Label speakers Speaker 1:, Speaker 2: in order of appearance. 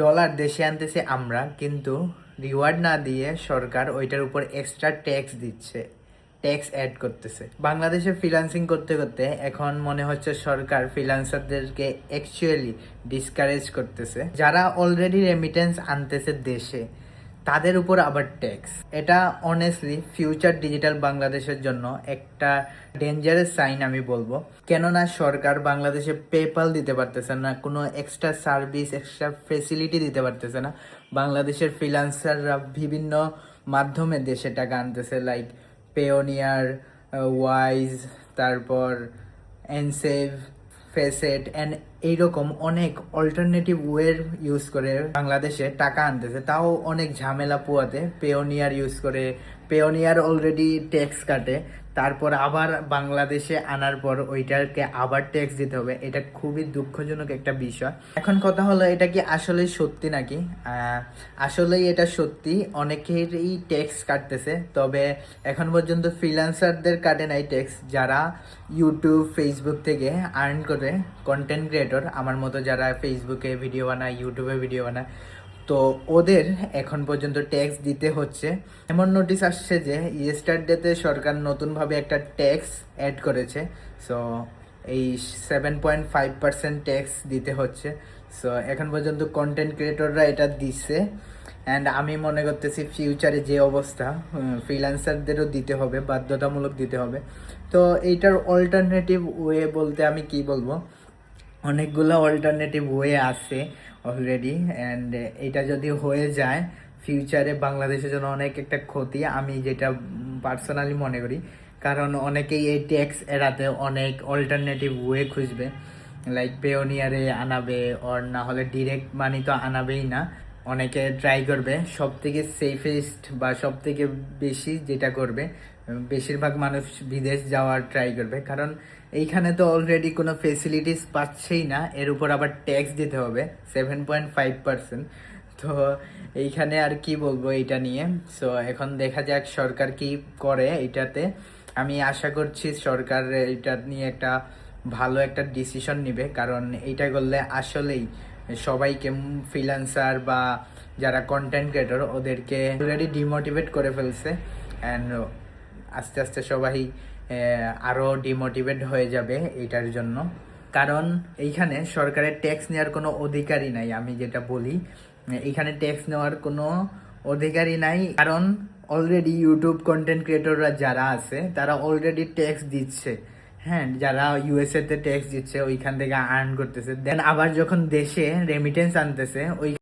Speaker 1: Dollar দেশে আনতেছি আমরা, কিন্তু রিওয়ার্ড না দিয়ে সরকার ওইটার উপর এক্সট্রা ট্যাক্স দিচ্ছে, ট্যাক্স অ্যাড করতেছে। বাংলাদেশে ফ্রিল্যান্সিং করতে করতে এখন মনে হচ্ছে সরকার ফ্রিল্যান্সারদেরকে অ্যাকচুয়ালি ডিসকারেজ করতেছে। যারা অলরেডি রেমিটেন্স আনতেছে দেশে, তাদের উপর আবার ট্যাক্স। এটা অনেস্টলি ফিউচার ডিজিটাল বাংলাদেশের জন্য একটা ডেঞ্জারাস সাইন আমি বলবো। কেননা সরকার বাংলাদেশে পেপাল দিতে পারতেছে না, কোনো এক্সট্রা সার্ভিস, এক্সট্রা ফেসিলিটি দিতে পারতেছে না। বাংলাদেশের ফ্রিল্যান্সাররা বিভিন্ন মাধ্যমে দেশে টাকা আনতেছে, লাইক পেওনিয়ার, ওয়াইজ, তারপর এনসেভ, ফেসেট অ্যান্ড এইরকম অনেক অল্টারনেটিভ ওয়ের ইউজ করে বাংলাদেশে টাকা আনতেছে, তাও অনেক ঝামেলা পোয়াতে। পেওনিয়ার ইউজ করে, পেওনিয়ার অলরেডি ট্যাক্স কাটে, তারপর আবার বাংলাদেশে আনার পর ওইটাকে আবার ট্যাক্স দিতে হবে। এটা খুবই দুঃখজনক একটা বিষয়। এখন কথা হলো, এটা কি আসলেই সত্যি নাকি? আসলেই এটা সত্যি, অনেকেরই ট্যাক্স কাটতেছে, তবে এখন পর্যন্ত ফ্রিল্যান্সারদের কাটে নাই ট্যাক্স। যারা ইউটিউব, ফেসবুক থেকে আর্ন করে, কন্টেন্ট ক্রিয়েটর আমার মতো যারা ফেসবুকে ভিডিও বানায়, ইউটিউবে ভিডিও বানায়, তো ওদের এখন পর্যন্ত ট্যাক্স দিতে হচ্ছে। এমন নোটিশ আসছে যে ইয়েস্টারডেতে সরকার নতুনভাবে একটা ট্যাক্স অ্যাড করেছে। সো এই 7.5% ট্যাক্স দিতে হচ্ছে। সো এখন পর্যন্ত কন্টেন্ট ক্রিয়েটররা এটা দিচ্ছে, অ্যান্ড আমি মনে করতেছি ফিউচারে যে অবস্থা, ফ্রিল্যান্সারদেরও দিতে হবে, বাধ্যতামূলক দিতে হবে। তো এইটার অল্টারনেটিভ ওয়ে বলতে আমি কি বলবো, অনেকগুলো অল্টারনেটিভ ওয়ে আছে অলরেডি, অ্যান্ড এটা যদি হয়ে যায় ফিউচারে বাংলাদেশের জন্য অনেক একটা ক্ষতি, আমি যেটা পার্সোনালি মনে করি। কারণ অনেকেই এই ট্যাক্স এড়াতে অনেক অল্টারনেটিভ ওয়ে খুঁজবে, লাইক পেওনিয়ারে আনাবে, ওর না হলে ডিরেক্ট মানি তো আনাবেই না। অনেকে ট্রাই করবে সব থেকে সেফেস্ট বা সব থেকে বেশি যেটা করবে, বেশিরভাগ মানুষ বিদেশ যাওয়ার ট্রাই করবে, কারণ এইখানে তো অলরেডি কোনো ফেসিলিটিস পাচ্ছেই না, এর উপর আবার ট্যাক্স দিতে হবে 7.5%। তো এইখানে আর কি বলবো এটা নিয়ে। সো এখন দেখা যাক সরকার কি করে এটাতে। আমি আশা করছি সরকার এটা নিয়ে একটা ভালো একটা ডিসিশন নিবে, কারণ এইটা করলে আসলেই সবাইকে, ফ্রিল্যান্সার বা যারা কন্টেন্ট ক্রিয়েটর, ওদেরকে অলরেডি ডিমোটিভেট করে ফেলছে, অ্যান্ড আস্তে আস্তে সবাই আরও ডিমোটিভেট হয়ে যাবে এইটার জন্য। কারণ এইখানে সরকারের ট্যাক্স নেওয়ার কোনো অধিকারই নাই। আমি যেটা বলি, এইখানে ট্যাক্স নেওয়ার কোনো অধিকারই নাই, কারণ অলরেডি ইউটিউব কন্টেন্ট ক্রিয়েটররা যারা আছে তারা অলরেডি ট্যাক্স দিচ্ছে। হ্যাঁ, যারা ইউএসএ তে ট্যাক্স দিচ্ছে, ওইখান থেকে আর্ন করতেছে, দেন আবার যখন দেশে রেমিটেন্স আনতেছে, ওই